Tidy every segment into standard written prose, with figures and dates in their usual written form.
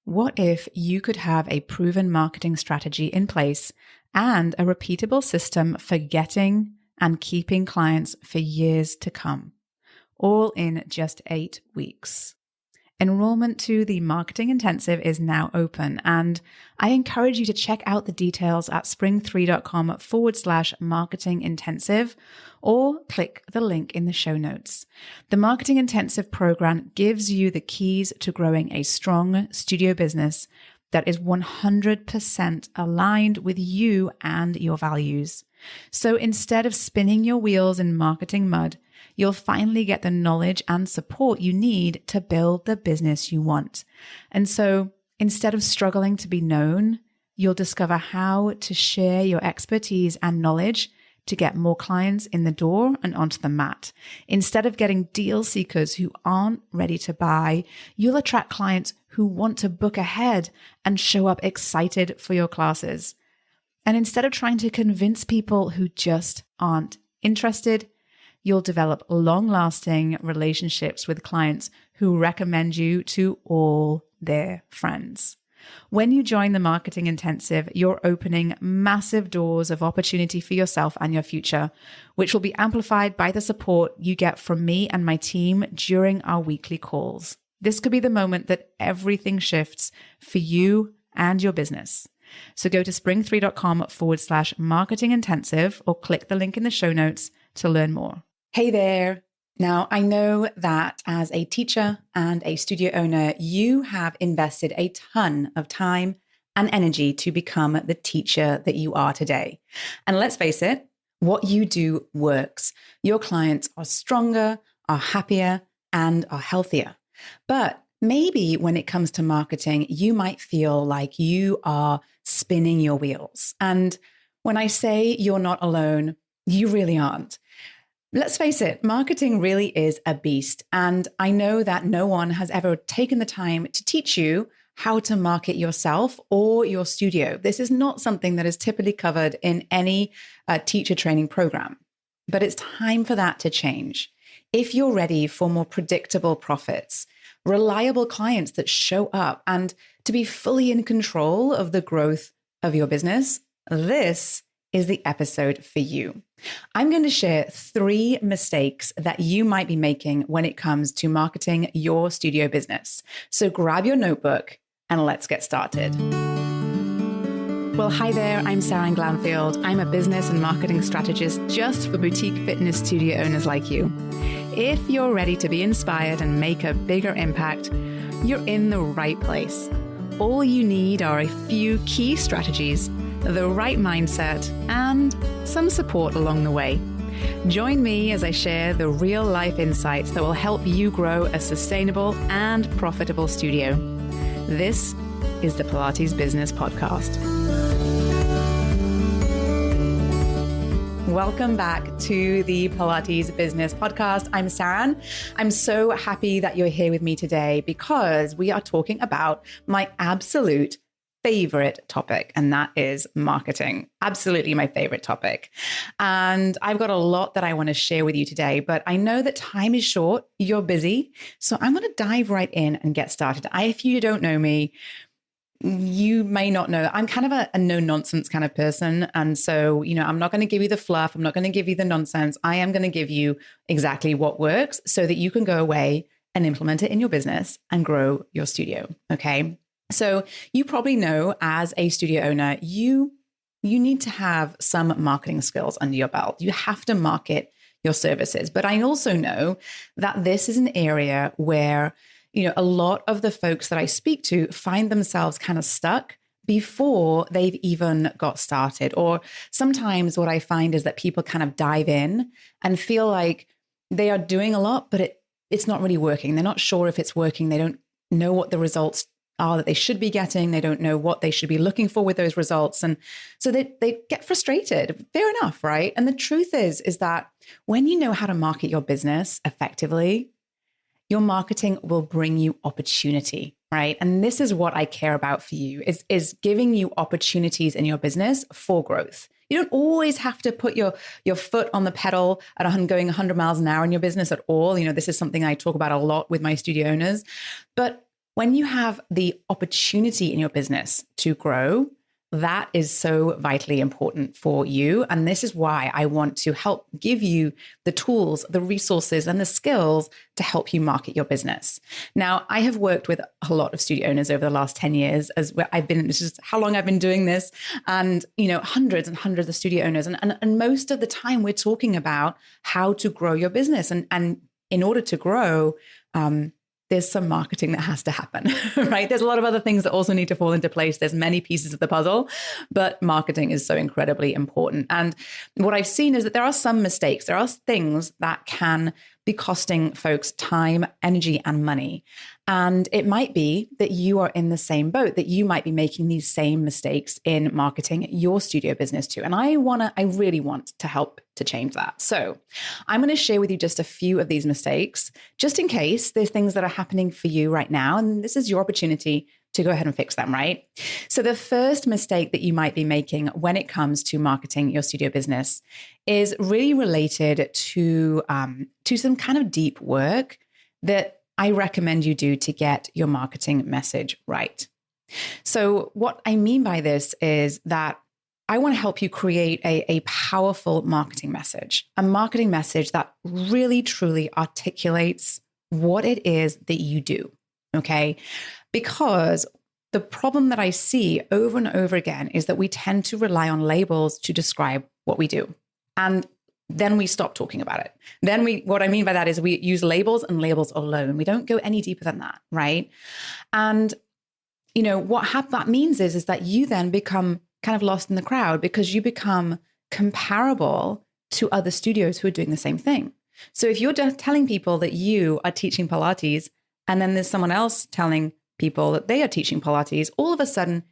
What if you could have a proven marketing strategy in place and a repeatable system for getting and keeping clients for years to come, all in just 8 weeks? Enrollment to the Marketing Intensive is now open, and I encourage you to check out the details at spring3.com/marketing intensive or click the link in the show notes. The Marketing Intensive program gives you the keys to growing a strong studio business that is 100% aligned with you and your values. So instead of spinning your wheels in marketing mud, you'll finally get the knowledge and support you need to build the business you want. And so instead of struggling to be known, you'll discover how to share your expertise and knowledge to get more clients in the door and onto the mat. Instead of getting deal seekers who aren't ready to buy, you'll attract clients who want to book ahead and show up excited for your classes. And instead of trying to convince people who just aren't interested, you'll develop long-lasting relationships with clients who recommend you to all their friends. When you join the Marketing Intensive, you're opening massive doors of opportunity for yourself and your future, which will be amplified by the support you get from me and my team during our weekly calls. This could be the moment that everything shifts for you and your business. So go to spring3.com/marketing intensive or click the link in the show notes to learn more. Hey there. Now, I know that as a teacher and a studio owner, you have invested a ton of time and energy to become the teacher that you are today. And let's face it, what you do works. Your clients are stronger, are happier, and are healthier. But maybe when it comes to marketing, you might feel like you are spinning your wheels. And when I say you're not alone, you really aren't. Let's face it, marketing really is a beast. And I know that no one has ever taken the time to teach you how to market yourself or your studio. This is not something that is typically covered in any teacher training program. But it's time for that to change. If you're ready for more predictable profits, reliable clients that show up, and to be fully in control of the growth of your business, this is the episode for you. I'm going to share 3 mistakes that you might be making when it comes to marketing your studio business. So grab your notebook and let's get started. Well, hi there, I'm Seran Glanfield. I'm a business and marketing strategist just for boutique fitness studio owners like you. If you're ready to be inspired and make a bigger impact, you're in the right place. All you need are a few key strategies, the right mindset, and some support along the way. Join me as I share the real-life insights that will help you grow a sustainable and profitable studio. This is the Pilates Business Podcast. Welcome back to the Pilates Business Podcast. I'm Seran. I'm so happy that you're here with me today because we are talking about my absolute favorite topic, and that is marketing. Absolutely my favorite topic. And I've got a lot that I want to share with you today, but I know that time is short. You're busy. So I'm going to dive right in and get started. If you don't know me, you may not know, I'm kind of a no-nonsense kind of person. And so, I'm not going to give you the fluff. I'm not going to give you the nonsense. I am going to give you exactly what works so that you can go away and implement it in your business and grow your studio. Okay. So you probably know as a studio owner, you need to have some marketing skills under your belt. You have to market your services. But I also know that this is an area where a lot of the folks that I speak to find themselves kind of stuck before they've even got started. Or sometimes what I find is that people kind of dive in and feel like they are doing a lot, but it's not really working. They're not sure if it's working. They don't know what the results are that they should be getting. They don't know what they should be looking for with those results. And so they get frustrated. Fair enough, right? And the truth is that when you know how to market your business effectively, your marketing will bring you opportunity, right? And this is what I care about for you, is giving you opportunities in your business for growth. You don't always have to put your foot on the pedal at going 100 miles an hour in your business at all. This is something I talk about a lot with my studio owners. But when you have the opportunity in your business to grow, that is so vitally important for you. And this is why I want to help give you the tools, the resources, and the skills to help you market your business. Now, I have worked with a lot of studio owners over the last 10 years this is how long I've been doing this. And, hundreds and hundreds of studio owners. And most of the time we're talking about how to grow your business. And in order to grow, there's some marketing that has to happen, right? There's a lot of other things that also need to fall into place. There's many pieces of the puzzle, but marketing is so incredibly important. And what I've seen is that there are some mistakes. There are things that can be costing folks time, energy, and money. And it might be that you are in the same boat, that you might be making these same mistakes in marketing your studio business too. And I really want to help to change that. So I'm going to share with you just a few of these mistakes, just in case there's things that are happening for you right now. And this is your opportunity to go ahead and fix them, right? So the first mistake that you might be making when it comes to marketing your studio business is really related to some kind of deep work that I recommend you do to get your marketing message right. So what I mean by this is that I want to help you create a powerful marketing message, a marketing message that really, truly articulates what it is that you do, okay? Because the problem that I see over and over again is that we tend to rely on labels to describe what we do. And then we stop talking about it. What I mean by that is we use labels and labels alone. We don't go any deeper than that, right? And, what that means is that you then become kind of lost in the crowd because you become comparable to other studios who are doing the same thing. So if you're just telling people that you are teaching Pilates and then there's someone else telling people that they are teaching Pilates, all of a sudden,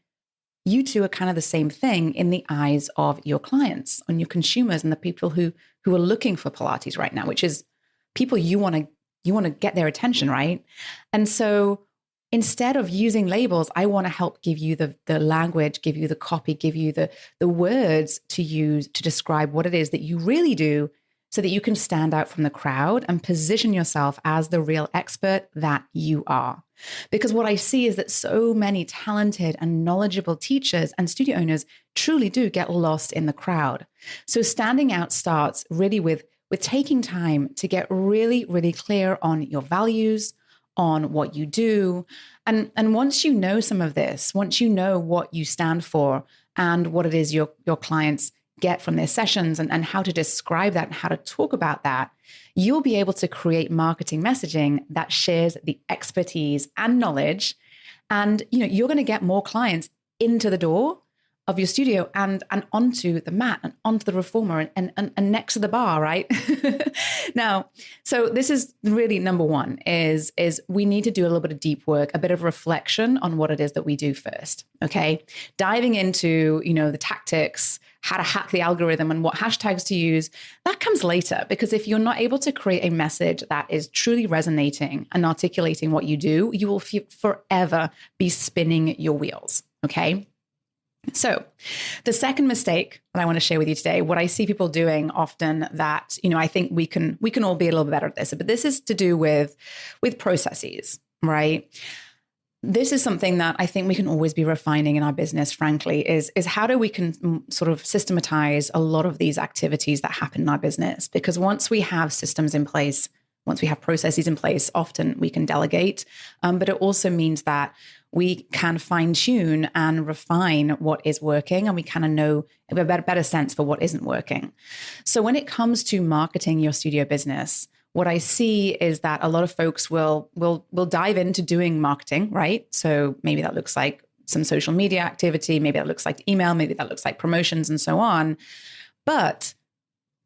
you two are kind of the same thing in the eyes of your clients and your consumers and the people who are looking for Pilates right now, which is people you want to get their attention, right? And so instead of using labels, I want to help give you the language, give you the copy, give you the words to use to describe what it is that you really do so that you can stand out from the crowd and position yourself as the real expert that you are. Because what I see is that so many talented and knowledgeable teachers and studio owners truly do get lost in the crowd. So standing out starts really with taking time to get really, really clear on your values, on what you do. And once you know some of this, once you know what you stand for and what it is your clients get from their sessions and how to describe that and how to talk about that, you'll be able to create marketing messaging that shares the expertise and knowledge. And you're going to get more clients into the door of your studio and onto the mat and onto the reformer and next to the bar, right? Now, so this is really number one is we need to do a little bit of deep work, a bit of reflection on what it is that we do first, okay? Diving into, the tactics, how to hack the algorithm and what hashtags to use, that comes later, because if you're not able to create a message that is truly resonating and articulating what you do, you will forever be spinning your wheels, okay? So the second mistake that I want to share with you today, what I see people doing often that, I think we can all be a little bit better at this, but this is to do with processes, right? This is something that I think we can always be refining in our business, frankly, is how do we can sort of systematize a lot of these activities that happen in our business? Because once we have systems in place, once we have processes in place, often we can delegate, but it also means that we can fine tune and refine what is working, and we kind of know a better sense for what isn't working. So when it comes to marketing your studio business, what I see is that a lot of folks will dive into doing marketing, right? So maybe that looks like some social media activity, maybe that looks like email, maybe that looks like promotions and so on, but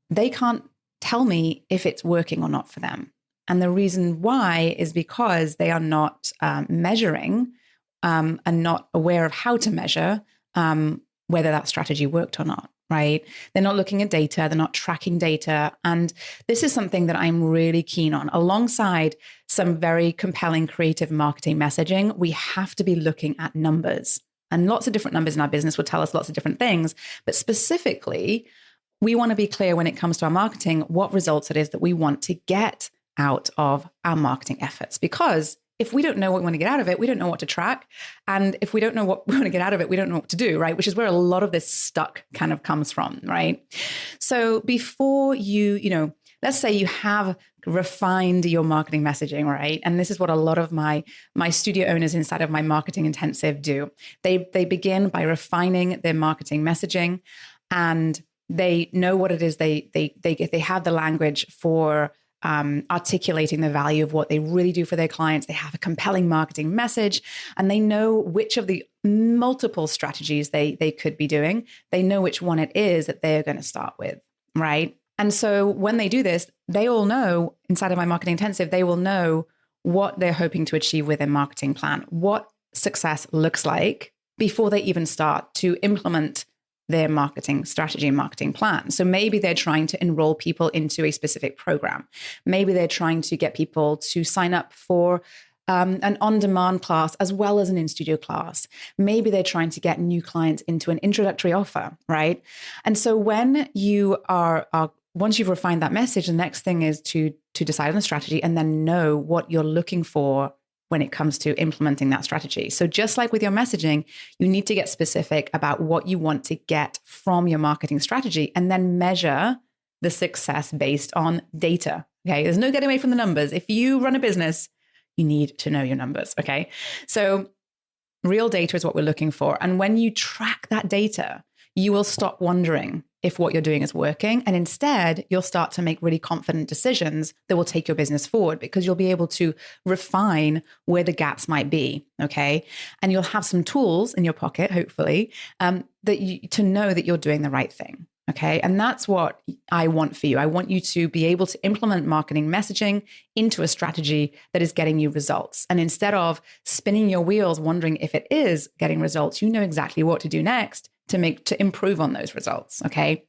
they can't tell me if it's working or not for them. And the reason why is because they are not measuring and not aware of how to measure whether that strategy worked or not, right? They're not looking at data, they're not tracking data. And this is something that I'm really keen on. Alongside some very compelling creative marketing messaging, we have to be looking at numbers. And lots of different numbers in our business will tell us lots of different things. But specifically, we want to be clear when it comes to our marketing, what results it is that we want to get out of our marketing efforts. Because if we don't know what we want to get out of it, we don't know what to track. And if we don't know what we want to get out of it, we don't know what to do, right? Which is where a lot of this stuck kind of comes from, right? So before let's say you have refined your marketing messaging, right? And this is what a lot of my studio owners inside of my marketing intensive do. They begin by refining their marketing messaging, and they know what it is. They have the language for articulating the value of what they really do for their clients. They have a compelling marketing message, and they know which of the multiple strategies they could be doing. They know which one it is that they're going to start with, right? And so when they do this, they all know inside of my marketing intensive, they will know what they're hoping to achieve with their marketing plan, what success looks like before they even start to implement their marketing strategy and marketing plan. So maybe they're trying to enroll people into a specific program. Maybe they're trying to get people to sign up for an on-demand class as well as an in-studio class. Maybe they're trying to get new clients into an introductory offer, right? And so when you are once you've refined that message, the next thing is to decide on the strategy and then know what you're looking for when it comes to implementing that strategy. So just like with your messaging, you need to get specific about what you want to get from your marketing strategy and then measure the success based on data. Okay, there's no getting away from the numbers. If you run a business, you need to know your numbers. Okay, so real data is what we're looking for. And when you track that data, you will stop wondering if what you're doing is working. And instead, you'll start to make really confident decisions that will take your business forward because you'll be able to refine where the gaps might be. Okay. And you'll have some tools in your pocket, hopefully, to know that you're doing the right thing. Okay. And that's what I want for you. I want you to be able to implement marketing messaging into a strategy that is getting you results. And instead of spinning your wheels, wondering if it is getting results, you know exactly what to do next to improve on those results. Okay.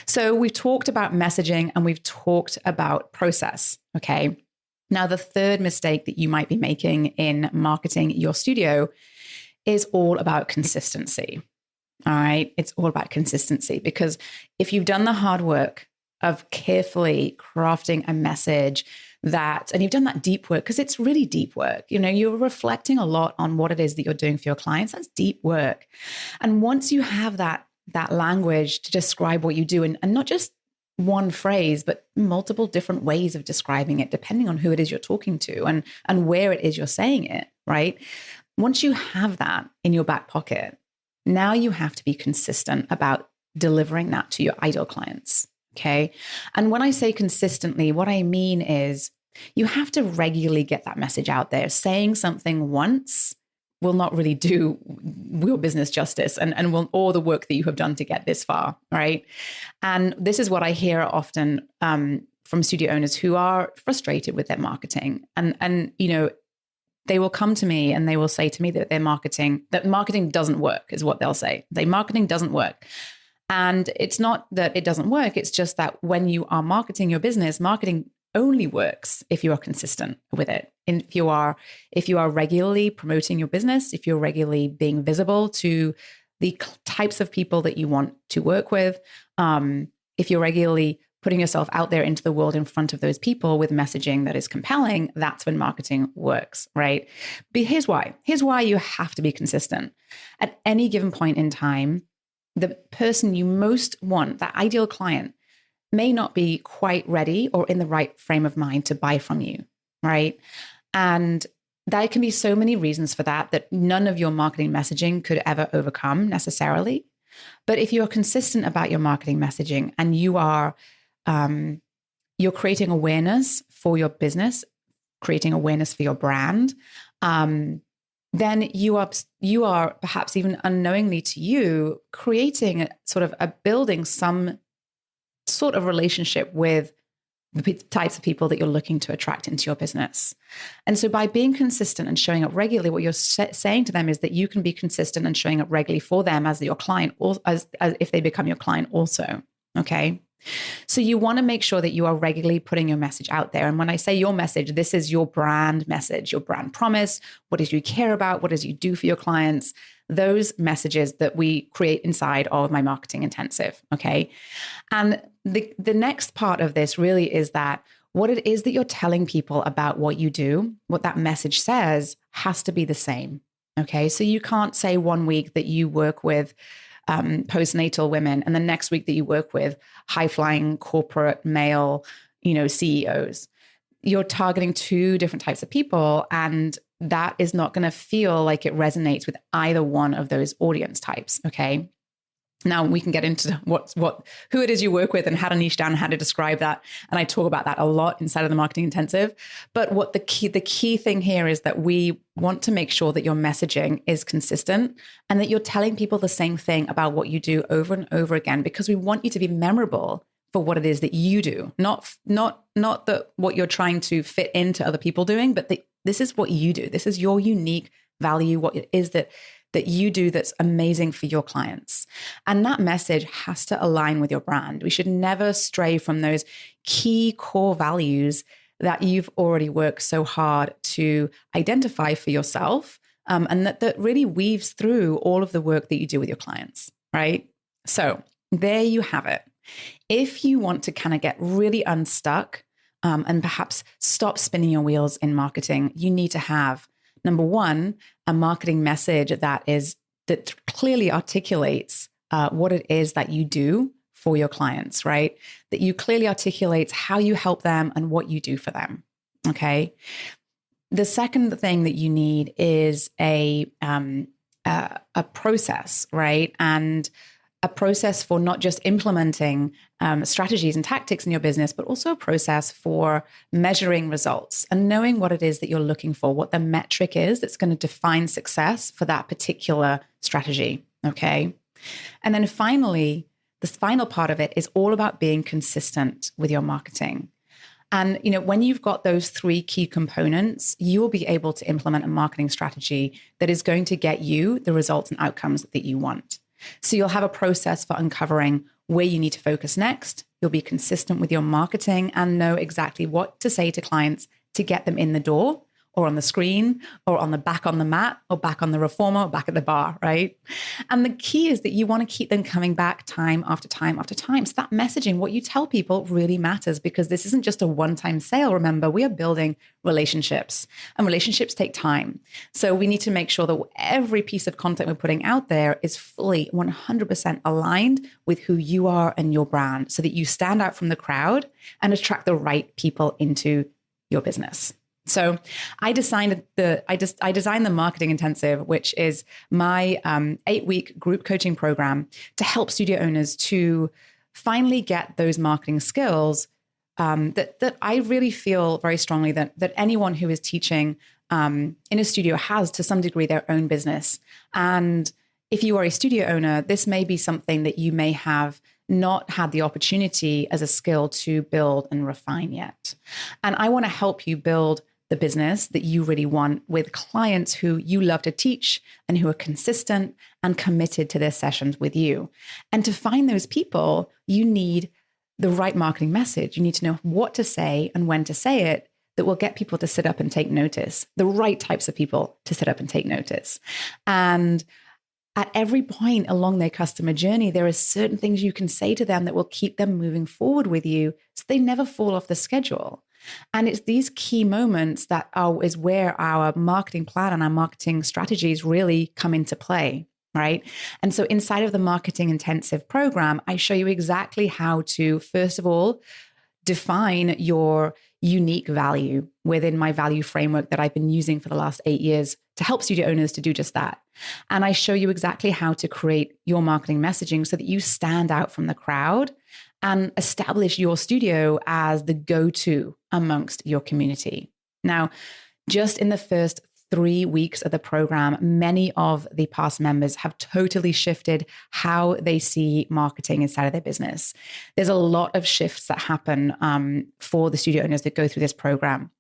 So we've talked about messaging and we've talked about process. Okay. Now, the third mistake that you might be making in marketing your studio is all about consistency. All right. It's all about consistency because if you've done the hard work of carefully crafting a message and you've done that deep work, because it's really deep work, you're reflecting a lot on what it is that you're doing for your clients. That's deep work. And once you have that language to describe what you do, and not just one phrase, but multiple different ways of describing it, depending on who it is you're talking to and where it is you're saying it, right? Once you have that in your back pocket, now you have to be consistent about delivering that to your ideal clients. Okay. And when I say consistently, what I mean is you have to regularly get that message out there. Saying something once will not really do your business justice or the work that you have done to get this far. Right. And this is what I hear often from studio owners who are frustrated with their marketing. And they will come to me and they will say to me that marketing doesn't work, is what they'll say. Marketing doesn't work. And it's not that it doesn't work. It's just that when you are marketing your business, marketing only works if you are consistent with it. And if you are regularly promoting your business, if you're regularly being visible to the types of people that you want to work with, if you're regularly putting yourself out there into the world in front of those people with messaging that is compelling, that's when marketing works, right? But here's why. Here's why you have to be consistent. At any given point in time, the person you most want, that ideal client, may not be quite ready or in the right frame of mind to buy from you, right? And there can be so many reasons for that none of your marketing messaging could ever overcome necessarily. But if you are consistent about your marketing messaging and you're creating awareness for your business, creating awareness for your brand, then you are perhaps even unknowingly to you creating building some sort of relationship with the types of people that you're looking to attract into your business. And so by being consistent and showing up regularly, what you're saying to them is that you can be consistent and showing up regularly for them as your client, or as if they become your client also. Okay. So you want to make sure that you are regularly putting your message out there. And when I say your message, this is your brand message, your brand promise. What is you care about? What does you do for your clients? Those messages that we create inside of my marketing intensive. Okay. And the next part of this really is that what it is that you're telling people about what you do, what that message says, has to be the same. Okay. So you can't say one week that you work with postnatal women and the next week that you work with high flying corporate male, CEOs. You're targeting two different types of people, and that is not going to feel like it resonates with either one of those audience types. Okay. Now we can get into who it is you work with and how to niche down and how to describe that. And I talk about that a lot inside of the Marketing Intensive. But what the key thing here is that we want to make sure that your messaging is consistent and that you're telling people the same thing about what you do over and over again, because we want you to be memorable for what it is that you do, not that what you're trying to fit into other people doing, but this is what you do. This is your unique value, what it is that you do that's amazing for your clients. And that message has to align with your brand. We should never stray from those key core values that you've already worked so hard to identify for yourself, and that really weaves through all of the work that you do with your clients, right? So there you have it. If you want to kind of get really unstuck and perhaps stop spinning your wheels in marketing, you need to have, number one, a marketing message that clearly articulates what it is that you do for your clients, right? That you clearly articulates how you help them and what you do for them. Okay. The second thing that you need is a process, right? And a process for not just implementing strategies and tactics in your business, but also a process for measuring results and knowing what it is that you're looking for, what the metric is that's going to define success for that particular strategy. Okay. And then finally, the final part of it is all about being consistent with your marketing. And, when you've got those three key components, you will be able to implement a marketing strategy that is going to get you the results and outcomes that you want. So you'll have a process for uncovering where you need to focus next. You'll be consistent with your marketing and know exactly what to say to clients to get them in the door or on the screen or on the mat or back on the reformer or back at the bar, right? And the key is that you want to keep them coming back time after time after time. So that messaging, what you tell people, really matters, because this isn't just a one-time sale. Remember, we are building relationships, and relationships take time. So we need to make sure that every piece of content we're putting out there is fully 100% aligned with who you are and your brand, so that you stand out from the crowd and attract the right people into your business. So I designed the Marketing Intensive, which is my 8-week group coaching program to help studio owners to finally get those marketing skills that I really feel very strongly that anyone who is teaching in a studio has, to some degree, their own business. And if you are a studio owner, this may be something that you may have not had the opportunity as a skill to build and refine yet. And I want to help you build the business that you really want with clients who you love to teach and who are consistent and committed to their sessions with you. And to find those people, you need the right marketing message. You need to know what to say and when to say it that will get people to sit up and take notice, the right types of people to sit up and take notice. And at every point along their customer journey, there are certain things you can say to them that will keep them moving forward with you so they never fall off the schedule. And it's these key moments that is where our marketing plan and our marketing strategies really come into play, right? And so inside of the Marketing Intensive program, I show you exactly how to, first of all, define your unique value within my value framework that I've been using for the last 8 years to help studio owners to do just that. And I show you exactly how to create your marketing messaging so that you stand out from the crowd and establish your studio as the go-to amongst your community. Now, just in the first 3 weeks of the program, many of the past members have totally shifted how they see marketing inside of their business. There's a lot of shifts that happen for the studio owners that go through this program.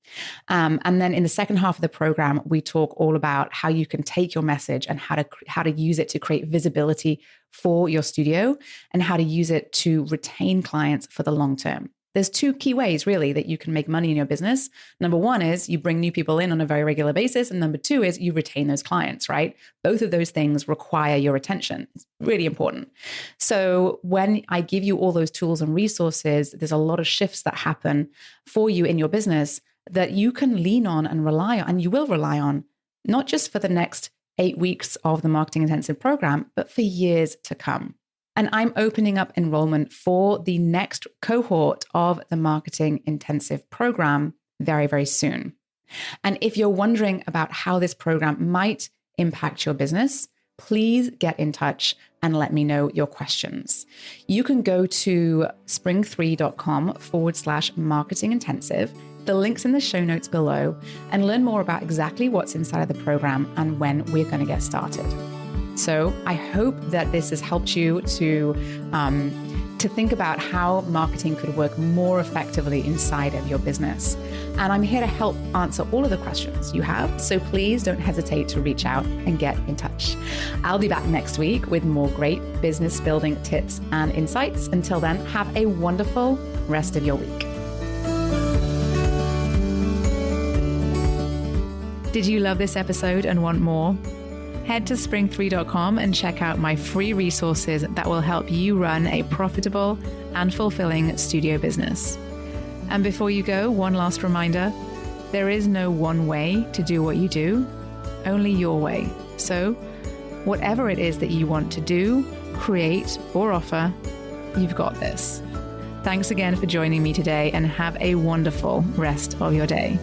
And then in the second half of the program, we talk all about how you can take your message and how to use it to create visibility for your studio and how to use it to retain clients for the long term. There's two key ways really that you can make money in your business. Number one is you bring new people in on a very regular basis. And number two is you retain those clients, right? Both of those things require your attention. It's really important. So when I give you all those tools and resources, there's a lot of shifts that happen for you in your business that you can lean on and rely on, and you will rely on, not just for the next 8 weeks of the Marketing Intensive program, but for years to come. And I'm opening up enrollment for the next cohort of the Marketing Intensive program very, very soon. And if you're wondering about how this program might impact your business, please get in touch and let me know your questions. You can go to spring3.com/marketing intensive. The link's in the show notes below, and learn more about exactly what's inside of the program and when we're going to get started. So I hope that this has helped you to think about how marketing could work more effectively inside of your business. And I'm here to help answer all of the questions you have. So please don't hesitate to reach out and get in touch. I'll be back next week with more great business building tips and insights. Until then, have a wonderful rest of your week. Did you love this episode and want more? Head to spring3.com and check out my free resources that will help you run a profitable and fulfilling studio business. And before you go, one last reminder, there is no one way to do what you do, only your way. So whatever it is that you want to do, create, or offer, you've got this. Thanks again for joining me today, and have a wonderful rest of your day.